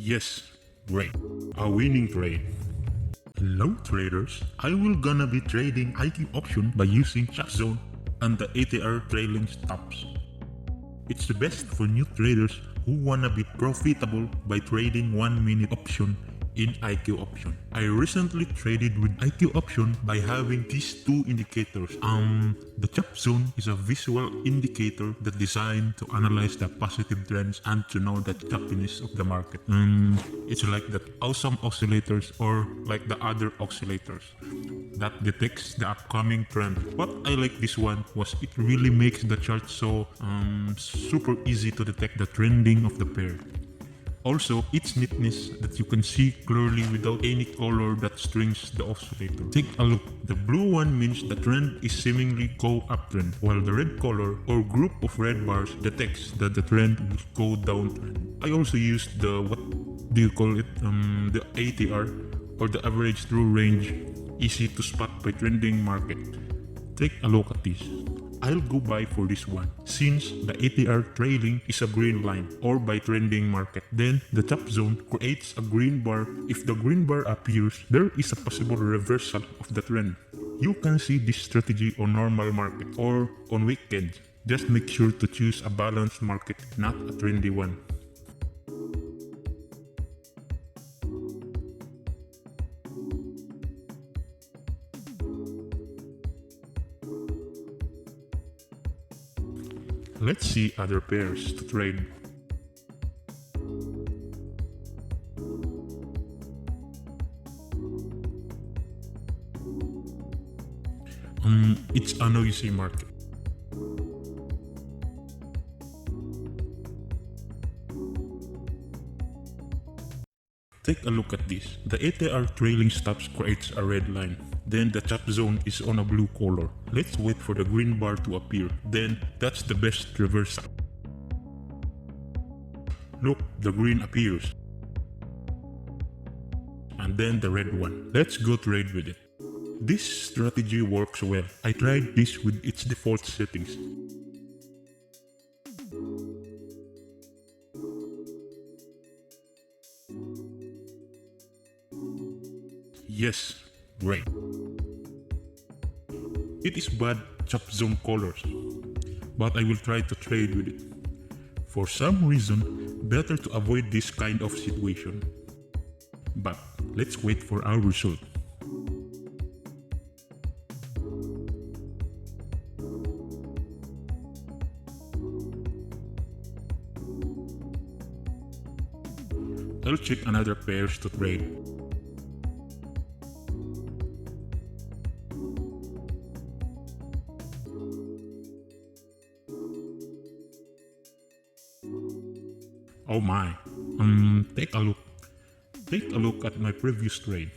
Yes, great. A winning trade. Hello traders, I will gonna be trading IQ option by using CHOPZONE and the ATR trailing stops. It's the best for new traders who wanna be profitable by trading 1 minute option in IQ option. I recently traded with IQ option by having these two indicators. The CHOPZONE is a visual indicator that designed to analyze the positive trends and to know the choppiness of the market. It's like the awesome oscillators or like the other oscillators that detects the upcoming trend. What I like this one was it really makes the chart so super easy to detect the trending of the pair. Also, its neatness that you can see clearly without any color that strings the oscillator. Take a look. The blue one means the trend is seemingly go uptrend, while the red color or group of red bars detects that the trend will go downtrend. I also used the, what do you call it, the ATR or the average true range, easy to spot by trending market. Take a look at this. I'll go by for this one, since the ATR trailing is a green line or by trending market. Then the CHOPZONE creates a green bar. If the green bar appears, there is a possible reversal of the trend. You can see this strategy on normal market or on weekends. Just make sure to choose a balanced market, not a trendy one. Let's see other pairs to trade. It's a noisy market. Take a look at this. The ATR trailing stops creates a red line. Then the CHOPZONE is on a blue color. Let's wait for the green bar to appear. Then that's the best reversal. Look, the green appears. And then the red one. Let's go trade with it. This strategy works well. I tried this with its default settings. Yes, great. It is bad CHOPZONE colors, but I will try to trade with it. For some reason, better to avoid this kind of situation. But let's wait for our result. I'll check another pairs to trade. Oh my, take a look. Take a look at my previous trade.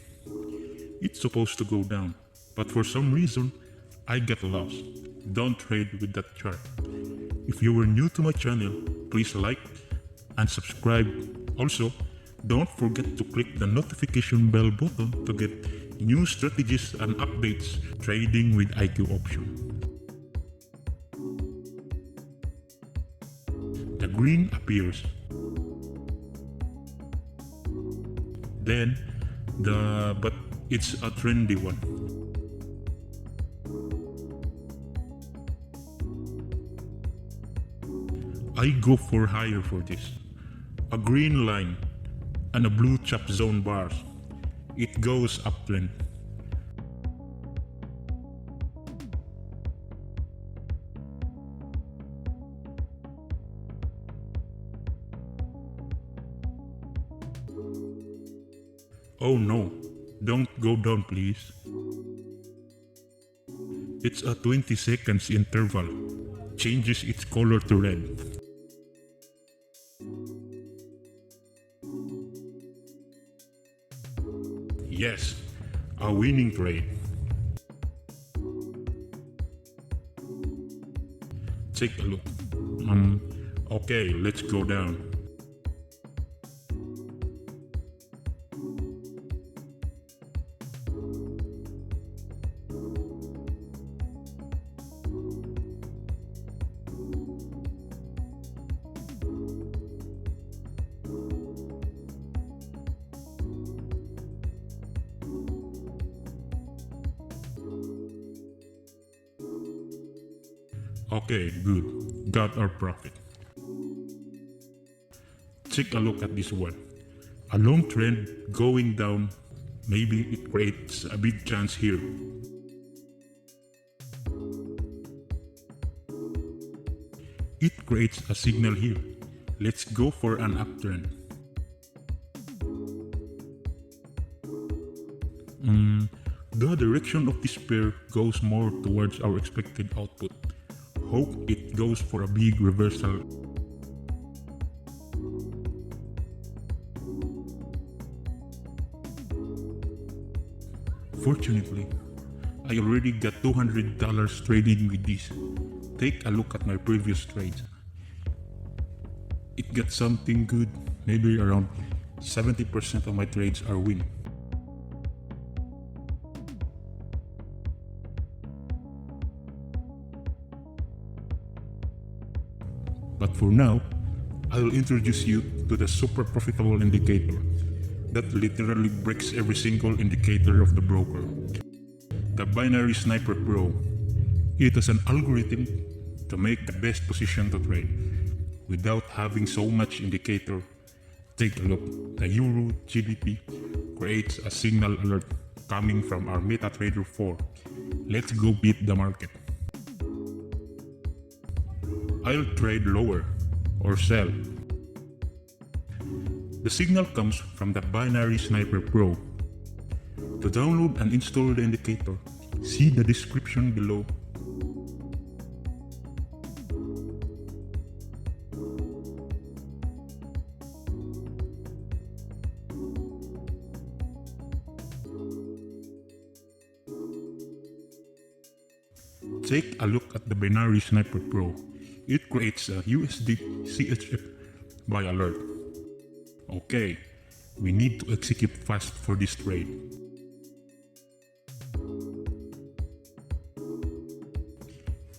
It's supposed to go down, but for some reason, I get lost. Don't trade with that chart. If you were new to my channel, please like and subscribe. Also, don't forget to click the notification bell button to get new strategies and updates trading with IQ option. The green appears. Then but it's a trendy one. I go for higher for this. A green line and a blue CHOPZONE bars. It goes uptrend. Oh no, don't go down please. It's a 20 seconds interval. Changes its color to red. Yes, a winning trade. Take a look. Okay, let's go down. Okay, good. Got our profit. Take a look at this one. A long trend going down. Maybe it creates a big chance here. It creates a signal here. Let's go for an uptrend. The direction of this pair goes more towards our expected output. Hope it goes for a big reversal. Fortunately, I already got $200 trading with this. Take a look at my previous trades. It got something good, maybe around 70% of my trades are win. But for now, I'll introduce you to the super profitable indicator that literally breaks every single indicator of the broker. The binary Sñip3r Pro. It has an algorithm to make the best position to trade without having so much indicator. Take a look. The Euro GBP creates a signal alert coming from our Metatrader 4. Let's go beat the market. I'll trade lower or sell. The signal comes from the binary Sñip3r Pro. To download and install the indicator, see the description below. Take a look at the binary Sñip3r Pro. It creates a USD CHF by alert. Okay, we need to execute fast for this trade.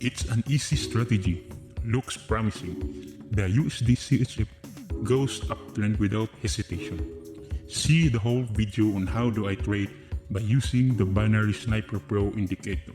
It's an easy strategy. Looks promising. The USD CHF goes uptrend without hesitation. See the whole video on how do I trade by using the binary Sñip3r Pro indicator.